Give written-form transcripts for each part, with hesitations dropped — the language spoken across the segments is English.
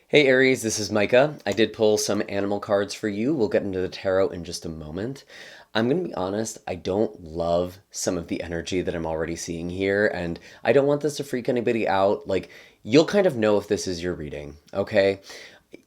Hey Aries, this is Micah. I did pull some animal cards for you. We'll get into the tarot in just a moment. I'm going to be honest, I don't love some of the energy that I'm already seeing here, and I don't want this to freak anybody out. Like, you'll kind of know if this is your reading, okay?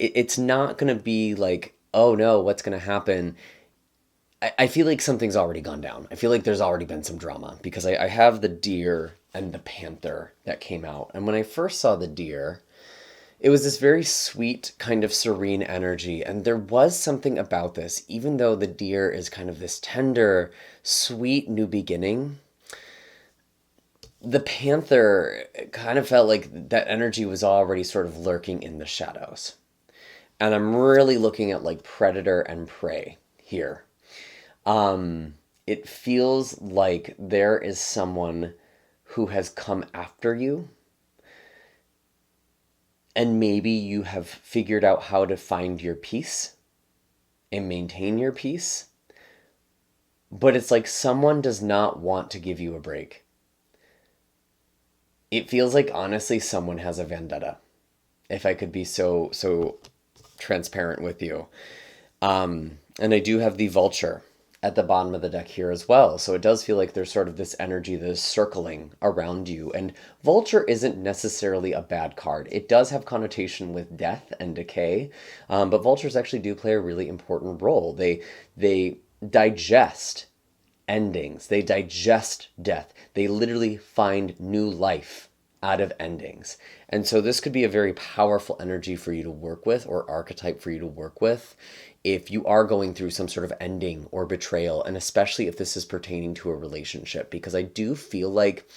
It's not going to be like, oh no, what's going to happen? I feel like something's already gone down. I feel like there's already been some drama because I have the deer and the panther that came out. And when I first saw the deer, it was this very sweet, kind of serene energy. And there was something about this, even though the deer is kind of this tender, sweet new beginning. The panther kind of felt like that energy was already sort of lurking in the shadows. And I'm really looking at like predator and prey here. It feels like there is someone who has come after you, and maybe you have figured out how to find your peace and maintain your peace, but it's like someone does not want to give you a break. It feels like honestly someone has a vendetta. If I could be so transparent with you. And I do have the vulture at the bottom of the deck here as well. So it does feel like there's sort of this energy that is circling around you. And vulture isn't necessarily a bad card. It does have connotation with death and decay, but vultures actually do play a really important role. They digest endings. They digest death. They literally find new life out of endings. And so this could be a very powerful energy for you to work with, or archetype for you to work with, if you are going through some sort of ending or betrayal, and especially if this is pertaining to a relationship, because I do feel like,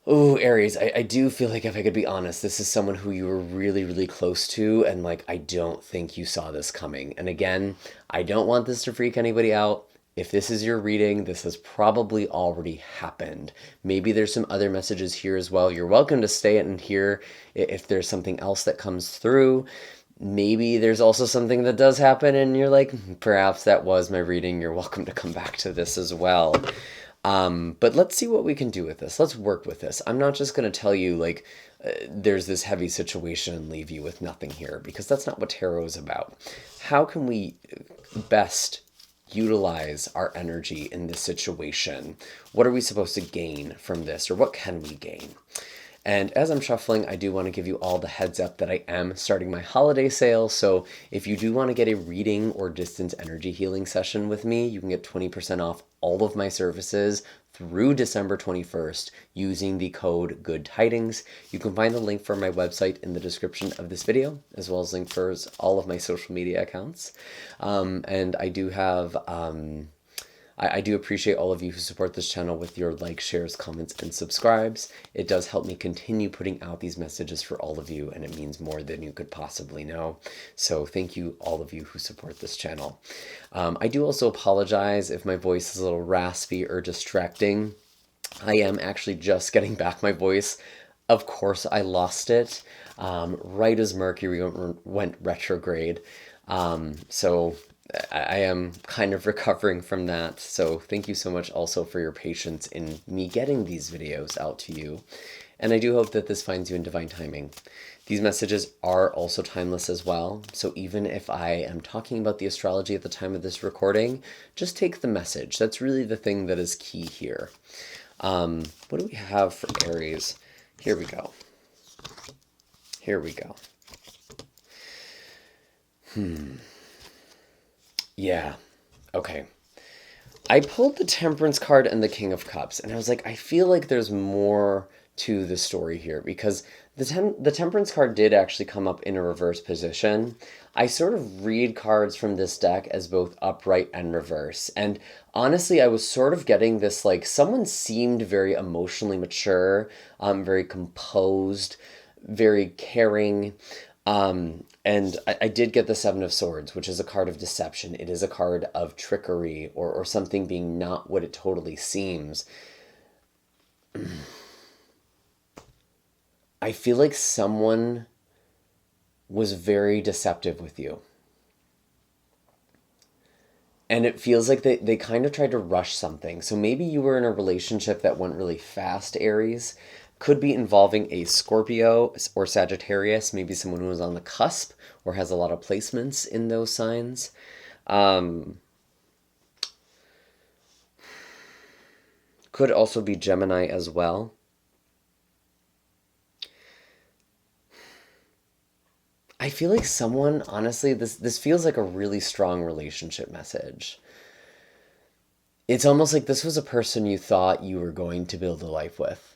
oh, Aries, I do feel like, if I could be honest, this is someone who you were really, really close to, and like, I don't think you saw this coming. And again, I don't want this to freak anybody out. If this is your reading, this has probably already happened. Maybe there's some other messages here as well. You're welcome to stay and hear if there's something else that comes through. Maybe there's also something that does happen and you're like, perhaps that was my reading. You're welcome to come back to this as well. But let's see what we can do with this. Let's work with this. I'm not just going to tell you like there's this heavy situation and leave you with nothing here, because that's not what tarot is about. How can we best utilize our energy in this situation? What are we supposed to gain from this, or what can we gain? And as I'm shuffling, I do want to give you all the heads up that I am starting my holiday sale. So if you do want to get a reading or distance energy healing session with me, you can get 20% off all of my services through December 21st using the code Good Tidings. You can find the link for my website in the description of this video, as well as link for all of my social media accounts. And I do have... I do appreciate all of you who support this channel with your likes, shares, comments, and subscribes. It does help me continue putting out these messages for all of you, and it means more than you could possibly know. So thank you, all of you who support this channel. I do also apologize if my voice is a little raspy or distracting. I am actually just getting back my voice. Of course, I lost it right as Mercury went retrograde. So I am kind of recovering from that. So thank you so much also for your patience in me getting these videos out to you. And I do hope that this finds you in divine timing. These messages are also timeless as well. So even if I am talking about the astrology at the time of this recording, just take the message. That's really the thing that is key here. What do we have for Aries? Here we go. Here we go. Yeah. Okay. I pulled the Temperance card and the King of Cups, and I was like, I feel like there's more to the story here, because the Temperance card did actually come up in a reverse position. I sort of read cards from this deck as both upright and reverse, and honestly, I was sort of getting this, like, someone seemed very emotionally mature, very composed, very caring. And I did get the Seven of Swords, which is a card of deception. It is a card of trickery, or something being not what it totally seems. I feel like someone was very deceptive with you. And it feels like they kind of tried to rush something. So maybe you were in a relationship that went really fast, Aries. Could be involving a Scorpio or Sagittarius, maybe someone who is on the cusp or has a lot of placements in those signs. Could also be Gemini as well. I feel like someone, honestly, this feels like a really strong relationship message. It's almost like this was a person you thought you were going to build a life with.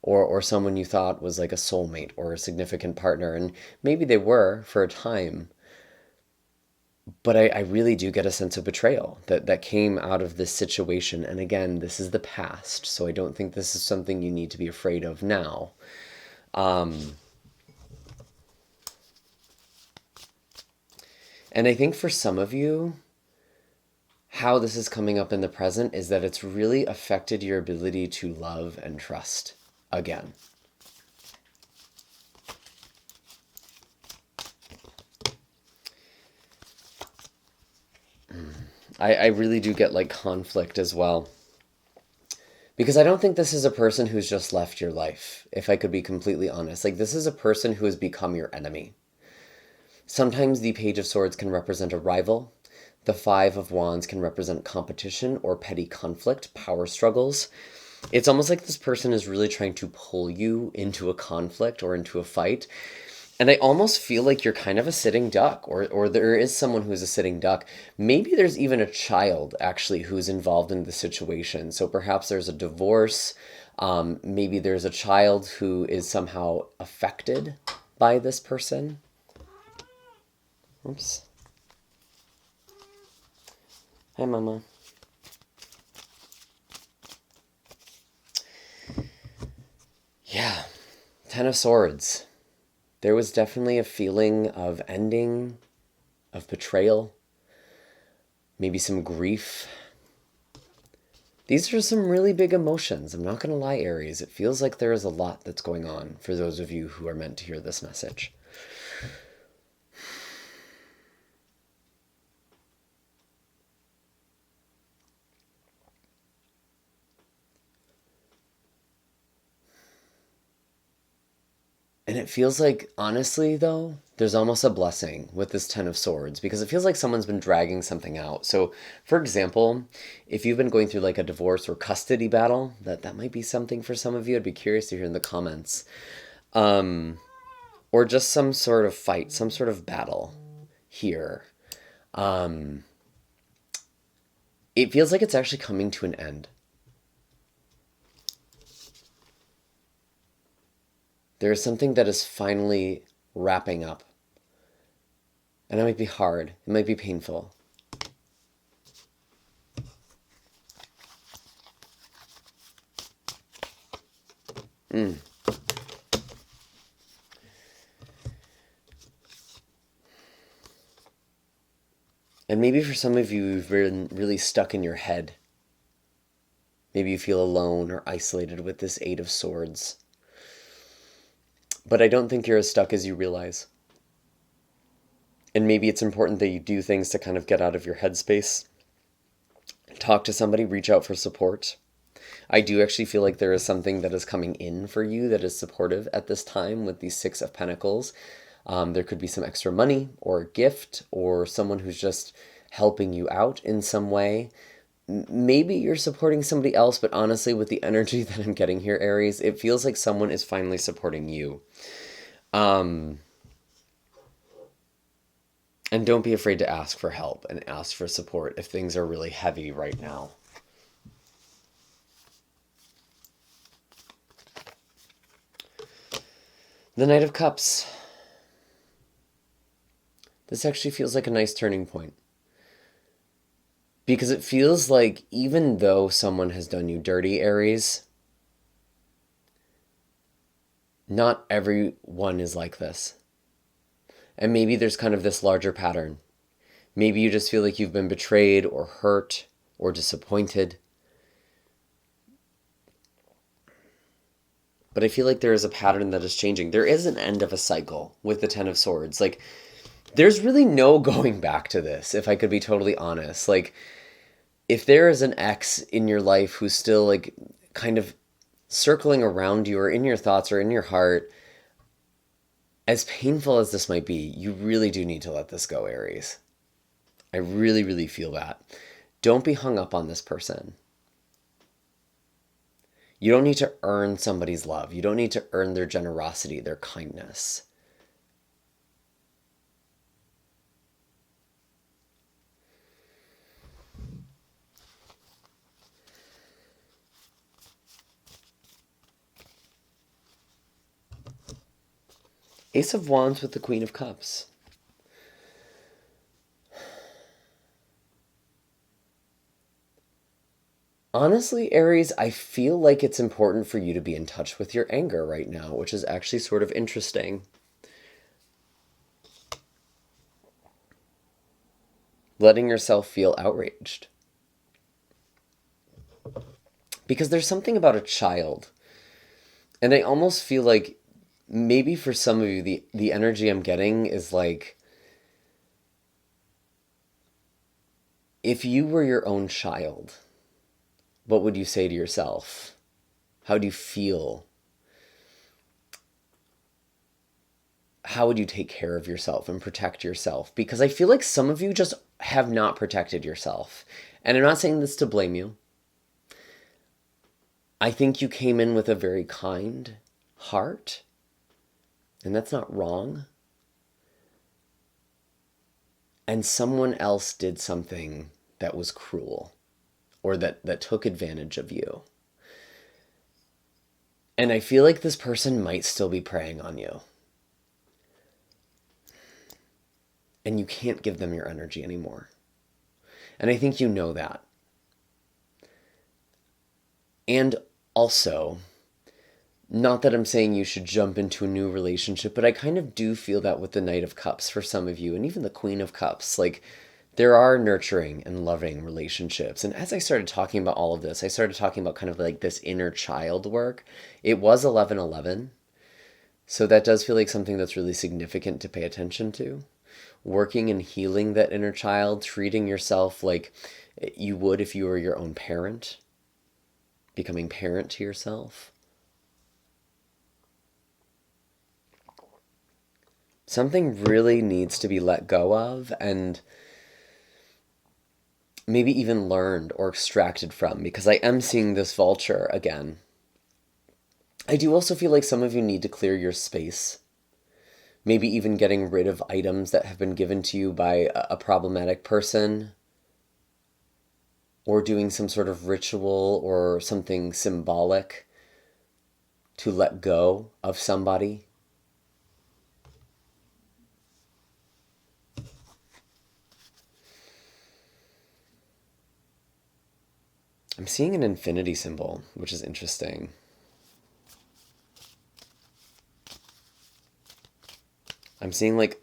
Or someone you thought was like a soulmate or a significant partner. And maybe they were for a time. But I really do get a sense of betrayal that came out of this situation. And again, this is the past. So I don't think this is something you need to be afraid of now. And I think for some of you, how this is coming up in the present is that it's really affected your ability to love and trust again. I really do get like conflict as well. Because I don't think this is a person who's just left your life, if I could be completely honest. Like, this is a person who has become your enemy. Sometimes the Page of Swords can represent a rival. The Five of Wands can represent competition or petty conflict, power struggles. It's almost like this person is really trying to pull you into a conflict or into a fight. And I almost feel like you're kind of a sitting duck, or there is someone who is a sitting duck. Maybe there's even a child, actually, who's involved in the situation. So perhaps there's a divorce. Maybe there's a child who is somehow affected by this person. Oops. Hi, Mama. Yeah, Ten of Swords. There was definitely a feeling of ending, of betrayal, maybe some grief. These are some really big emotions. I'm not going to lie, Aries. It feels like there is a lot that's going on for those of you who are meant to hear this message. And it feels like, honestly, though, there's almost a blessing with this Ten of Swords because it feels like someone's been dragging something out. So, for example, if you've been going through like a divorce or custody battle, that might be something for some of you. I'd be curious to hear in the comments. Or just some sort of fight, some sort of battle here. It feels like it's actually coming to an end. There is something that is finally wrapping up. And it might be hard. It might be painful. And maybe for some of you, you've been really stuck in your head. Maybe you feel alone or isolated with this Eight of Swords. But I don't think you're as stuck as you realize. And maybe it's important that you do things to kind of get out of your headspace. Talk to somebody, reach out for support. I do actually feel like there is something that is coming in for you that is supportive at this time with these Six of Pentacles. There could be some extra money or a gift or someone who's just helping you out in some way. Maybe you're supporting somebody else, but honestly, with the energy that I'm getting here, Aries, it feels like someone is finally supporting you. And don't be afraid to ask for help and ask for support if things are really heavy right now. The Knight of Cups. This actually feels like a nice turning point. Because it feels like even though someone has done you dirty, Aries, not everyone is like this. And maybe there's kind of this larger pattern. Maybe you just feel like you've been betrayed or hurt or disappointed. But I feel like there is a pattern that is changing. There is an end of a cycle with the Ten of Swords. Like, there's really no going back to this, if I could be totally honest. Like, if there is an ex in your life who's still like kind of circling around you or in your thoughts or in your heart. As painful as this might be, you really do need to let this go, Aries. I really, really feel that. Don't be hung up on this person. You don't need to earn somebody's love. You don't need to earn their generosity, their kindness. Ace of Wands with the Queen of Cups. Honestly, Aries, I feel like it's important for you to be in touch with your anger right now, which is actually sort of interesting. Letting yourself feel outraged. Because there's something about a child. And I almost feel like maybe for some of you, the energy I'm getting is like, if you were your own child, what would you say to yourself? How do you feel? How would you take care of yourself and protect yourself? Because I feel like some of you just have not protected yourself. And I'm not saying this to blame you. I think you came in with a very kind heart, and that's not wrong. And someone else did something that was cruel or that took advantage of you. And I feel like this person might still be preying on you. And you can't give them your energy anymore. And I think you know that. And also, not that I'm saying you should jump into a new relationship, but I kind of do feel that with the Knight of Cups for some of you, and even the Queen of Cups. Like, there are nurturing and loving relationships. And as I started talking about all of this, I started talking about kind of like this inner child work. It was 11/11. So that does feel like something that's really significant to pay attention to. Working and healing that inner child, treating yourself like you would if you were your own parent, becoming parent to yourself. Something really needs to be let go of and maybe even learned or extracted from, because I am seeing this vulture again. I do also feel like some of you need to clear your space. Maybe even getting rid of items that have been given to you by a problematic person, or doing some sort of ritual or something symbolic to let go of somebody. I'm seeing an infinity symbol, which is interesting. I'm seeing like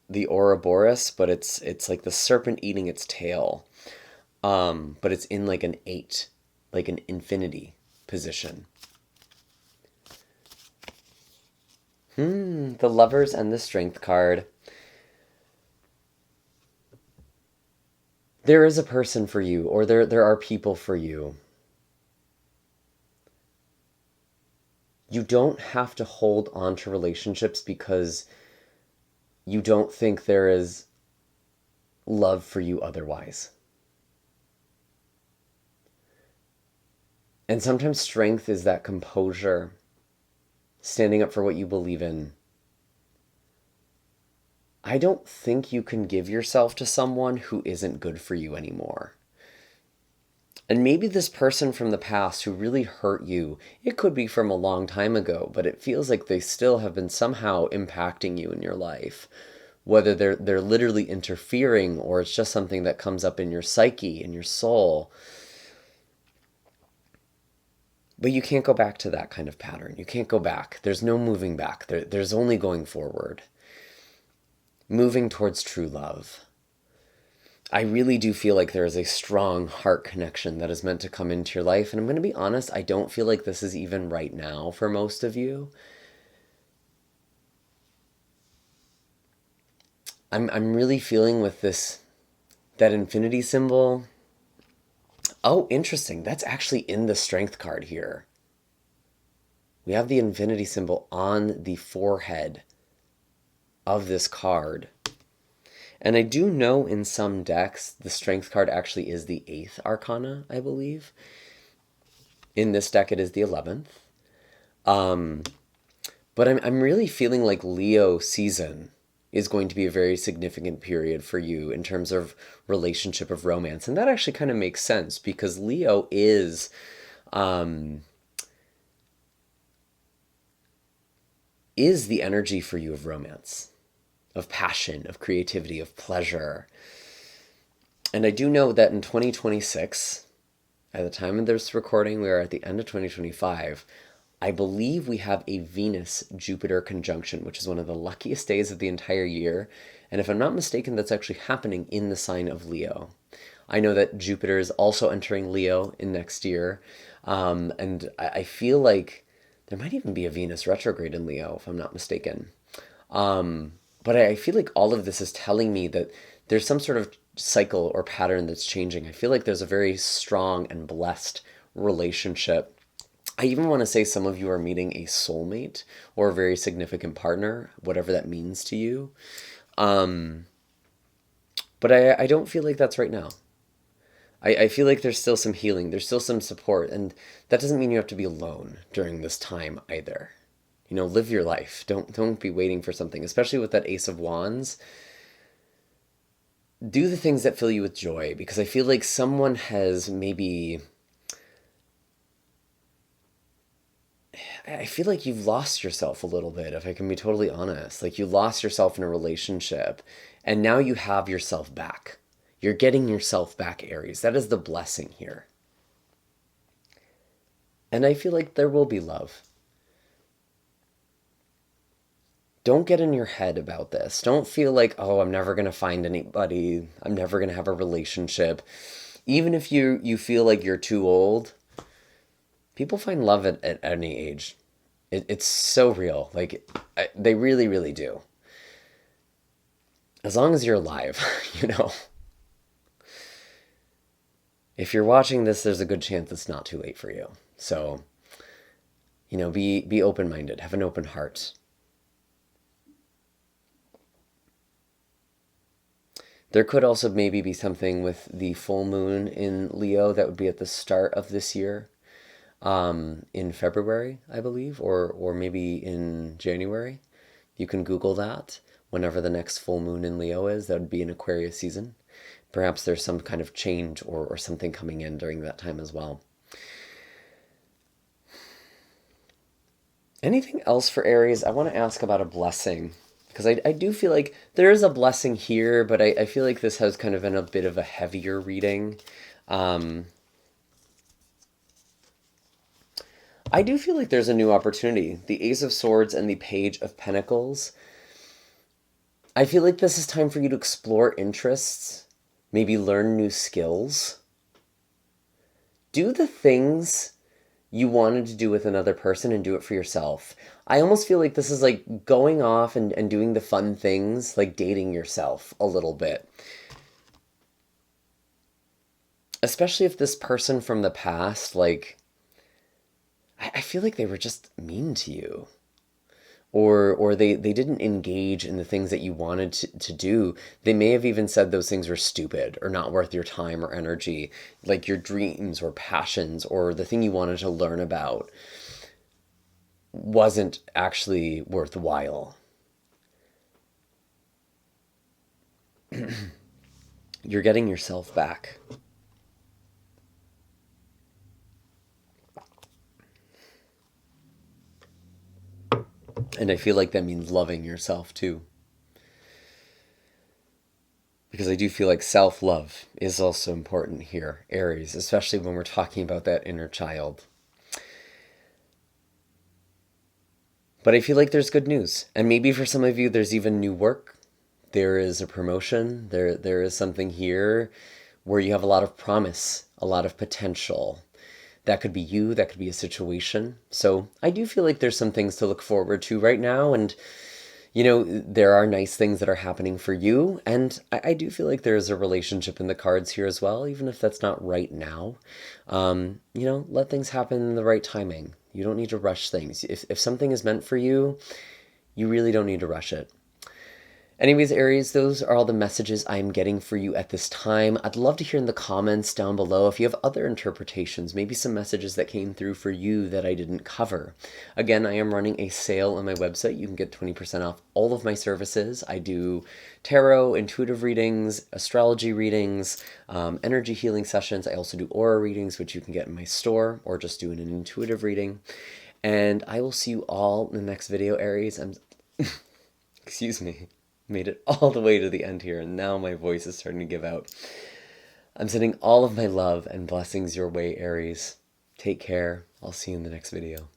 the Ouroboros, but it's like the serpent eating its tail. But it's in like an 8, like an infinity position. The Lovers and the Strength card. There is a person for you, or there are people for you. You don't have to hold on to relationships because you don't think there is love for you otherwise. And sometimes strength is that composure, standing up for what you believe in. I don't think you can give yourself to someone who isn't good for you anymore. And maybe this person from the past who really hurt you, it could be from a long time ago, but it feels like they still have been somehow impacting you in your life. Whether they're literally interfering or it's just something that comes up in your psyche, in your soul. But you can't go back to that kind of pattern. You can't go back. There's no moving back. There's only going forward. Moving towards true love. I really do feel like there is a strong heart connection that is meant to come into your life. And I'm going to be honest, I don't feel like this is even right now for most of you. I'm really feeling with that infinity symbol. Oh, interesting. That's actually in the Strength card here. We have the infinity symbol on the forehead of this card. And I do know in some decks, the strength card actually is the 8th arcana, I believe. In this deck, it is the 11th. But I'm really feeling like Leo season is going to be a very significant period for you in terms of relationship of romance. And that actually kind of makes sense because Leo is the energy for you of romance, of passion, of creativity, of pleasure. And I do know that in 2026, at the time of this recording, we are at the end of 2025, I believe we have a Venus-Jupiter conjunction, which is one of the luckiest days of the entire year. And if I'm not mistaken, that's actually happening in the sign of Leo. I know that Jupiter is also entering Leo in next year. And I feel like there might even be a Venus retrograde in Leo, if I'm not mistaken. But I feel like all of this is telling me that there's some sort of cycle or pattern that's changing. I feel like there's a very strong and blessed relationship. I even want to say some of you are meeting a soulmate or a very significant partner, whatever that means to you. But I don't feel like that's right now. I feel like there's still some healing. There's still some support. And that doesn't mean you have to be alone during this time either. You know, live your life. Don't be waiting for something, especially with that Ace of Wands. Do the things that fill you with joy, because I feel like someone has maybe... I feel like you've lost yourself a little bit, if I can be totally honest. Like you lost yourself in a relationship, and now you have yourself back. You're getting yourself back, Aries. That is the blessing here. And I feel like there will be love. Don't get in your head about this. Don't feel like, oh, I'm never going to find anybody. I'm never going to have a relationship. Even if you feel like you're too old, people find love at any age. It's so real. Like, they really, really do. As long as you're alive, you know. If you're watching this, there's a good chance it's not too late for you. So, you know, be open-minded. Have an open heart. There could also maybe be something with the full moon in Leo that would be at the start of this year. In February, I believe, or maybe in January. You can Google that whenever the next full moon in Leo is. That would be in Aquarius season. Perhaps there's some kind of change or something coming in during that time as well. Anything else for Aries? I want to ask about a blessing, because I do feel like there is a blessing here, but I feel like this has kind of been a bit of a heavier reading. I do feel like there's a new opportunity. The Ace of Swords and the Page of Pentacles. I feel like this is time for you to explore interests, maybe learn new skills. Do the things you wanted to do with another person and do it for yourself. I almost feel like this is like going off and doing the fun things, like dating yourself a little bit. Especially if this person from the past, like... I feel like they were just mean to you. Or they didn't engage in the things that you wanted to do. They may have even said those things were stupid or not worth your time or energy. Like your dreams or passions or the thing you wanted to learn about wasn't actually worthwhile. You're getting yourself back. And I feel like that means loving yourself too. Because I do feel like self-love is also important here, Aries, especially when we're talking about that inner child. But I feel like there's good news. And maybe for some of you, there's even new work. There is a promotion. There is something here where you have a lot of promise, a lot of potential. That could be you, that could be a situation. So I do feel like there's some things to look forward to right now. And, you know, there are nice things that are happening for you. And I do feel like there's a relationship in the cards here as well, even if that's not right now. You know, let things happen in the right timing. You don't need to rush things. If something is meant for you, you really don't need to rush it. Anyways, Aries, those are all the messages I'm getting for you at this time. I'd love to hear in the comments down below if you have other interpretations, maybe some messages that came through for you that I didn't cover. Again, I am running a sale on my website. You can get 20% off all of my services. I do tarot, intuitive readings, astrology readings, energy healing sessions. I also do aura readings, which you can get in my store, or just do an intuitive reading. And I will see you all in the next video, Aries. Excuse me. Made it all the way to the end here, and now my voice is starting to give out. I'm sending all of my love and blessings your way, Aries. Take care. I'll see you in the next video.